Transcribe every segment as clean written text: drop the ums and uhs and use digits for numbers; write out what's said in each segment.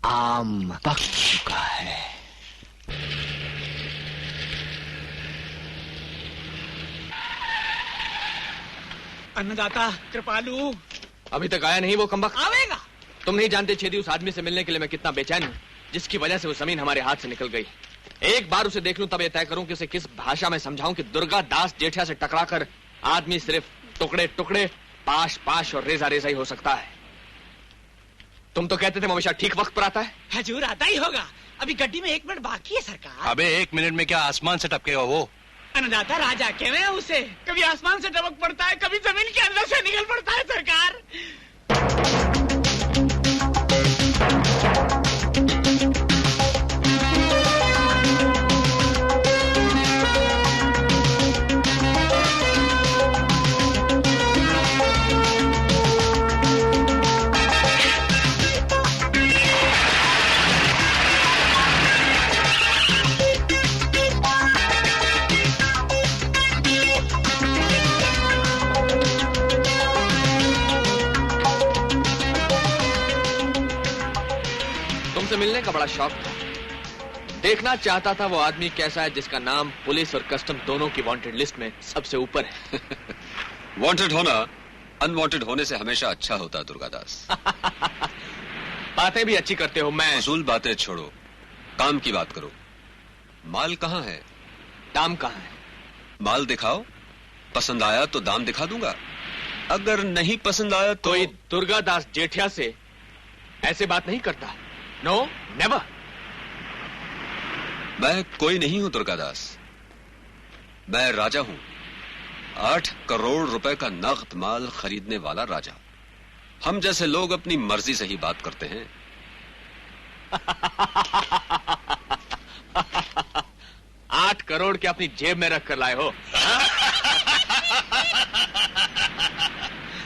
आम पक चुका है। अन्नदाता कृपालु अभी तक आया नहीं वो कमबख्त। आवेगा। तुम नहीं जानते छेदी उस आदमी से मिलने के लिए मैं कितना बेचैन हूँ, जिसकी वजह से वो जमीन हमारे हाथ से निकल गई। एक बार उसे देख लूं तब ये तय करूं कि उसे किस भाषा में समझाऊं कि दुर्गा दास जेठिया से टकराकर आदमी सिर्फ टुकड़े टुकड़े, पाश पाश और रेजा रेजा ही हो सकता है। तुम तो कहते थे वो हमेशा ठीक वक्त पर आता है। हजूर आता ही होगा, अभी गड्डी में 1 मिनट बाकी है सरकार। अबे 1 मिनट में क्या आसमान से टपकेगा वो? अन्नदाता राजा कह रहे हैं उसे, कभी आसमान से टपक पड़ता है, कभी जमीन के अंदर से निकल पड़ता है सरकार। मिलने का बड़ा शौक था। देखना चाहता था वो आदमी कैसा है जिसका नाम पुलिस और कस्टम दोनों की वांटेड लिस्ट में सबसे ऊपर है। वांटेड होना अनवांटेड होने से हमेशा अच्छा होता है दुर्गादास। बातें भी अच्छी करते हो। मैं फजूल बातें छोड़ो, काम की बात करो। माल कहाँ है? दाम कहाँ है? माल दिखाओ, पसंद आया तो दाम दिखा दूंगा, अगर नहीं पसंद आया तो। कोई दुर्गादास जेठिया से ऐसे बात नहीं करता। No never. मैं कोई नहीं हूं दुर्गादास, मैं राजा हूं। 8 करोड़ रुपए का नगद माल खरीदने वाला राजा। हम जैसे लोग अपनी मर्जी से ही बात करते हैं। 8 करोड़ के अपनी जेब में रख कर लाए हो।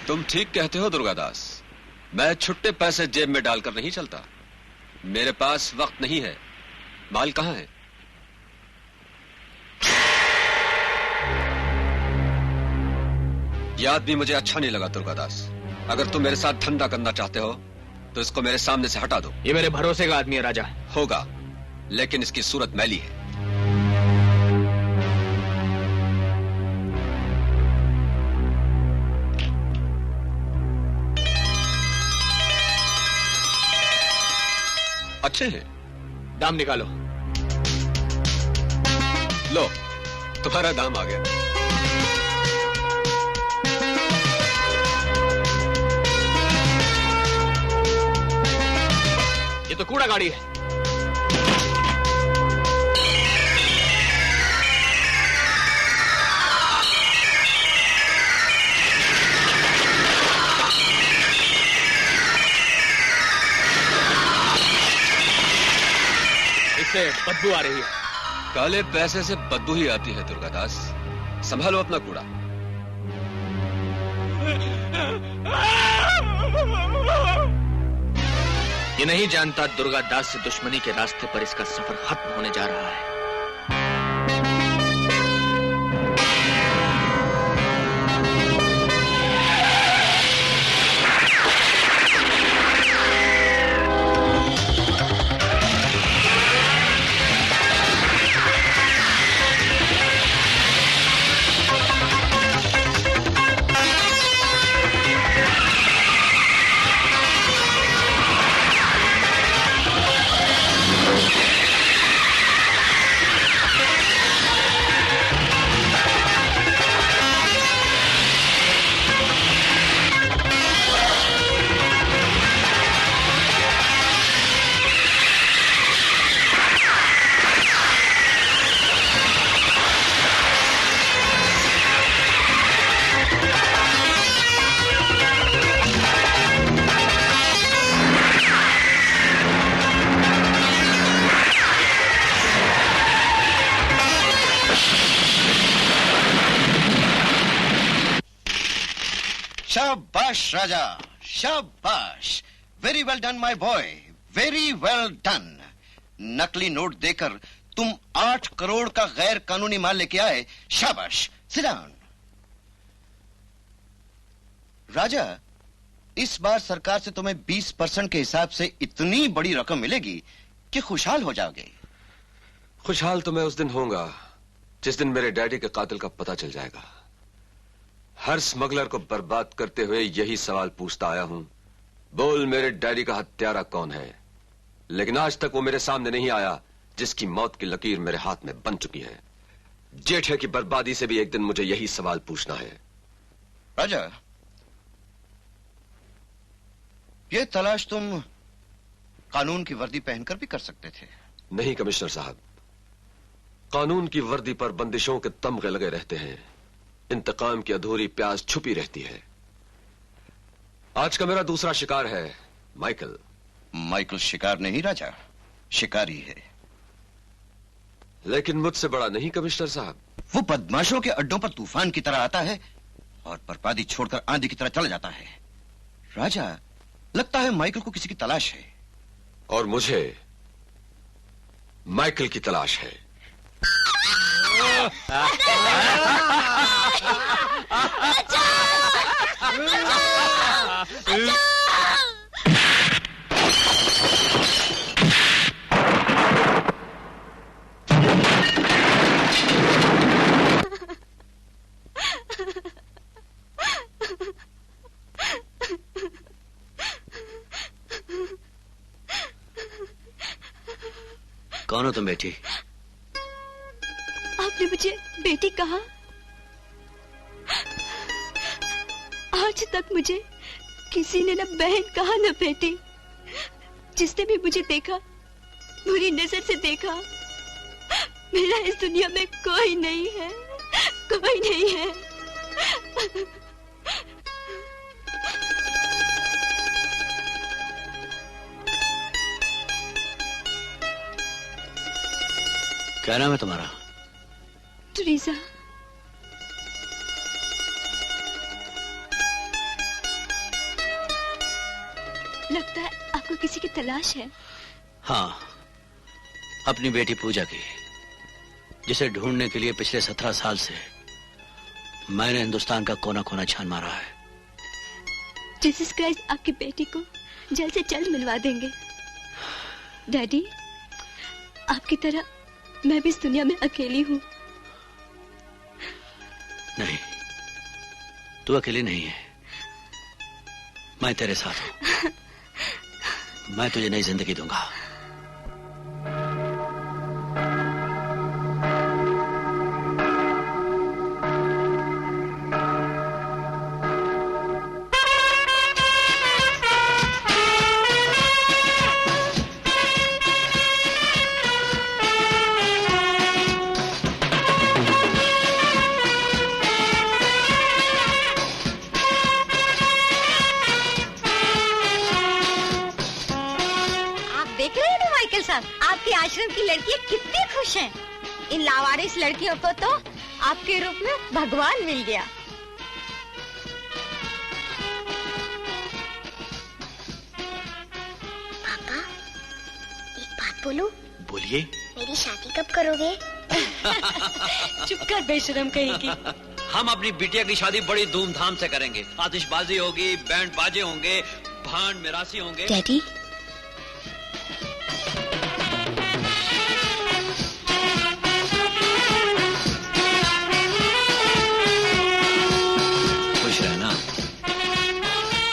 तुम ठीक कहते हो दुर्गादास, मैं छुट्टे पैसे जेब में डालकर नहीं चलता। मेरे पास वक्त नहीं है। माल कहां है? यह आदमी मुझे अच्छा नहीं लगा दुर्गादास। अगर तुम मेरे साथ धंधा करना चाहते हो तो इसको मेरे सामने से हटा दो। ये मेरे भरोसे का आदमी है राजा। होगा, लेकिन इसकी सूरत मैली है। अच्छे हैं। दाम निकालो। लो, तुम्हारा दाम आ गया। ये तो कूड़ा गाड़ी है। इससे बदबू आ रही है। काले पैसे से बदबू ही आती है दुर्गादास। संभालो अपना कूड़ा। ये नहीं जानता दुर्गादास से दुश्मनी के रास्ते पर इसका सफर खत्म होने जा रहा है। शाबाश राजा, शाबाश। Very well done my boy, very well done. नकली नोट देकर तुम 8 करोड़ का गैर कानूनी माल लेके आए। शाबाश। Sit down. राजा, इस बार सरकार से तुम्हें 20% के हिसाब से इतनी बड़ी रकम मिलेगी कि खुशहाल हो जाओगे। खुशहाल तो मैं उस दिन होऊंगा जिस दिन मेरे डैडी के कातिल का पता चल जाएगा। हर स्मगलर को बर्बाद करते हुए यही सवाल पूछता आया हूं, बोल मेरे डैडी का हत्यारा कौन है? लेकिन आज तक वो मेरे सामने नहीं आया जिसकी मौत की लकीर मेरे हाथ में बन चुकी है। जेठे की बर्बादी से भी एक दिन मुझे यही सवाल पूछना है। राजा, ये तलाश तुम कानून की वर्दी पहनकर भी कर सकते थे। नहीं कमिश्नर साहब, कानून की वर्दी पर बंदिशों के तमगे लगे रहते हैं, इंतकाम की अधूरी प्यास छुपी रहती है। आज का मेरा दूसरा शिकार है माइकल। माइकल शिकार नहीं राजा, शिकारी है। लेकिन मुझसे बड़ा नहीं कमिश्नर साहब। वो बदमाशों के अड्डों पर तूफान की तरह आता है और बर्बादी छोड़कर आंधी की तरह चला जाता है। राजा, लगता है माइकल को किसी की तलाश है। और मुझे माइकल की तलाश है। कौन हो तुम बेटी? आपने मुझे बेटी कहा? आज तक मुझे किसी ने न बहन कहा न बेटी। जिसने भी मुझे देखा, बुरी नजर से देखा। मेरा इस दुनिया में कोई नहीं है, कोई नहीं है। क्या नाम है तुम्हारा? टेरेसा। लगता है आपको किसी की तलाश है। हाँ, अपनी बेटी पूजा की, जिसे ढूंढने के लिए पिछले 17 साल से मैंने हिंदुस्तान का कोना कोना छान मारा है। जीसस क्राइस्ट आपकी बेटी को जल्द से जल्द मिलवा देंगे। डैडी, आपकी तरह मैं भी इस दुनिया में अकेली हूँ। नहीं, तू अकेली नहीं है, मैं तेरे साथ हूँ। मैं तुझे नई जिंदगी दूंगा। आपके आश्रम की लड़कियां कितनी खुश हैं। इन लावारिस लड़कियों को तो आपके रूप में भगवान मिल गया। पापा, एक बात बोलूं? बोलिए। मेरी शादी कब करोगे? चुप कर बेशरम कहेगी। हम अपनी बिटिया की शादी बड़ी धूमधाम से करेंगे। आतिशबाजी होगी, बैंड बाजे होंगे, भांड मिरासी होंगे। Daddy,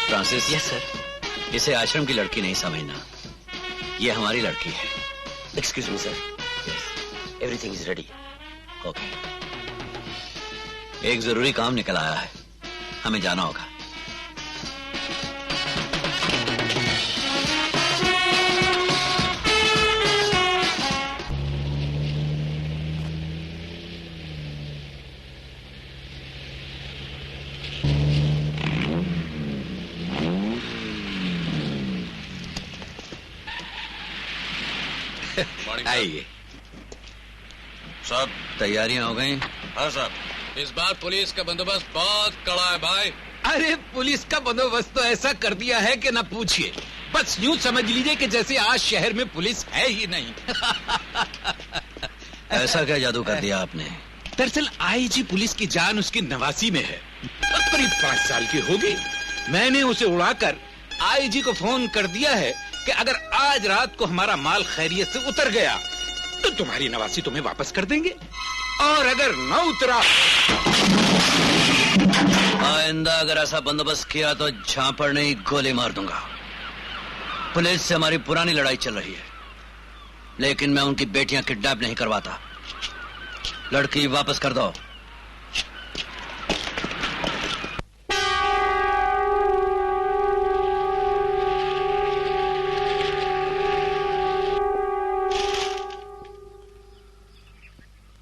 Francis. Yes sir. इसे आश्रम की लड़की नहीं समझना, ये हमारी लड़की है। Excuse me sir. Yes, everything is ready. Okay. एक जरूरी काम निकल आया है, हमें जाना होगा। आइए। सब तैयारियां हो गई? हाँ साहब। इस बार पुलिस का बंदोबस्त बहुत कड़ा है भाई। अरे पुलिस का बंदोबस्त तो ऐसा कर दिया है कि ना पूछिए। बस यूं समझ लीजिए कि जैसे आज शहर में पुलिस है ही नहीं। ऐसा क्या जादू कर दिया आपने? दरअसल आईजी पुलिस की जान उसकी नवासी में है। करीब 5 साल की होगी। मैंने उसे उड़ाकर आईजी को फोन कर दिया है कि अगर आज रात को हमारा माल खैरियत से उतर गया तो तुम्हारी नवासी तुम्हें वापस कर देंगे, और अगर न उतरा आइंदा अगर ऐसा बंदोबस्त किया तो झांपड़ नहीं गोली मार दूंगा। पुलिस से हमारी पुरानी लड़ाई चल रही है, लेकिन मैं उनकी बेटियां किडनैप नहीं करवाता। लड़की वापस कर दो।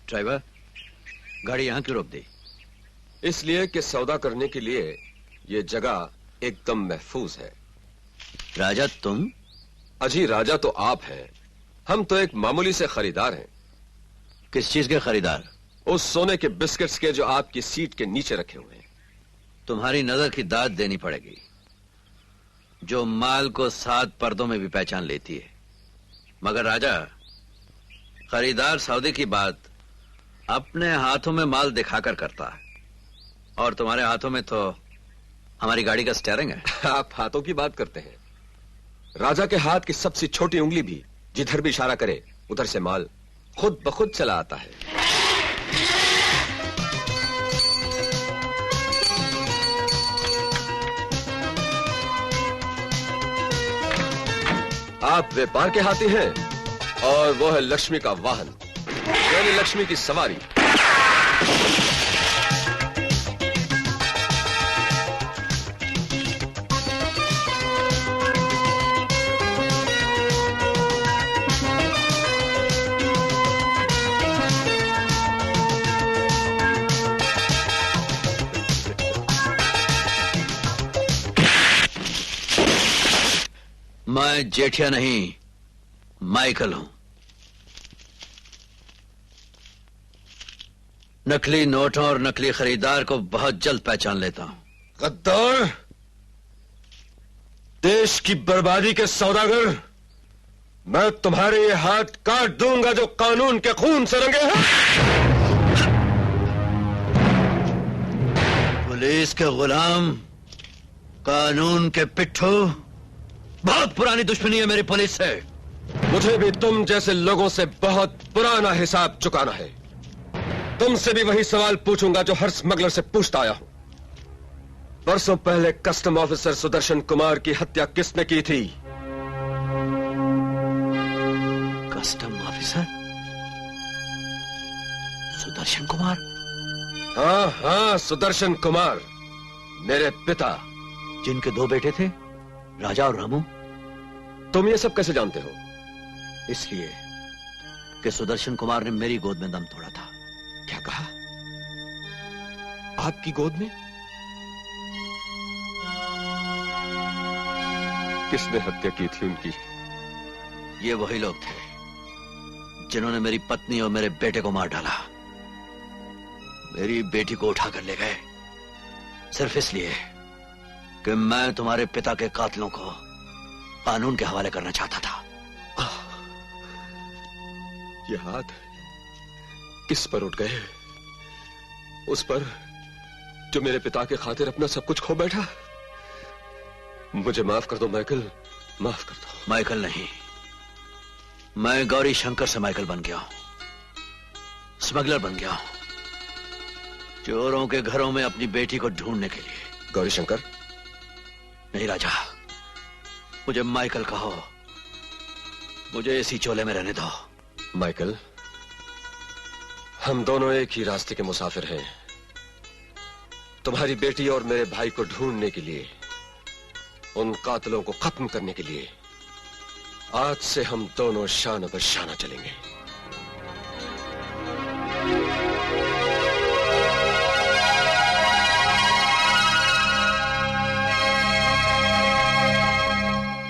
ड्राइवर, गाड़ी यहां क्यों रोक दी? इसलिए कि सौदा करने के लिए ये जगह एकदम महफूज है। राजा तुम? अजी राजा तो आप हैं, हम तो एक मामूली से खरीदार हैं। किस चीज के खरीदार? उस सोने के बिस्किट्स के जो आपकी सीट के नीचे रखे हुए हैं। तुम्हारी नजर की दाद देनी पड़ेगी, जो माल को 7 पर्दों में भी पहचान लेती है। मगर राजा, खरीदार सौदे की बात अपने हाथों में माल दिखाकर करता है, और तुम्हारे हाथों में तो हमारी गाड़ी का स्टीयरिंग है। आप हाथों की बात करते हैं, राजा के हाथ की सबसे छोटी उंगली भी जिधर भी इशारा करे उधर से माल खुद ब खुद चला आता है। आप व्यापार के हाथी हैं और वो है लक्ष्मी का वाहन, यानी लक्ष्मी की सवारी। मैं जेठिया नहीं, माइकल हूं। नकली नोटों और नकली खरीदार को बहुत जल्द पहचान लेता हूं। गद्दार, देश की बर्बादी के सौदागर, मैं तुम्हारे ये हाथ काट दूंगा जो कानून के खून से रंगे हैं। पुलिस के गुलाम, कानून के पिट्ठू, बहुत पुरानी दुश्मनी है मेरी पुलिस से। मुझे भी तुम जैसे लोगों से बहुत पुराना हिसाब चुकाना है। तुमसे भी वही सवाल पूछूंगा जो हर स्मगलर से पूछता आया हूं। बरसों पहले कस्टम ऑफिसर सुदर्शन कुमार की हत्या किसने की थी? Custom officer Sudarshan Kumar? हाँ हाँ, सुदर्शन कुमार, मेरे पिता। जिनके 2 बेटे थे, राजा और रामू। तुम ये सब कैसे जानते हो? इसलिए कि सुदर्शन कुमार ने मेरी गोद में दम तोड़ा था। क्या कहा? आपकी गोद में? किसने हत्या की थी उनकी? ये वही लोग थे जिन्होंने मेरी पत्नी और मेरे बेटे को मार डाला। मेरी बेटी को उठाकर ले गए सिर्फ इसलिए कि मैं तुम्हारे पिता के कातिलों को कानून के हवाले करना चाहता था। ये हाथ किस पर उठ गए? उस पर जो मेरे पिता के खातिर अपना सब कुछ खो बैठा। मुझे माफ कर दो माइकल, माफ कर दो। माइकल नहीं, मैं गौरी शंकर से माइकल बन गया हूं, स्मगलर बन गया हूं, चोरों के घरों में अपनी बेटी को ढूंढने के लिए। गौरी शंकर? नहीं राजा, मुझे माइकल कहो, मुझे इसी चोले में रहने दो। माइकल, हम दोनों एक ही रास्ते के मुसाफिर हैं। तुम्हारी बेटी और मेरे भाई को ढूंढने के लिए, उन कातिलों को खत्म करने के लिए आज से हम दोनों शान ब शाना चलेंगे।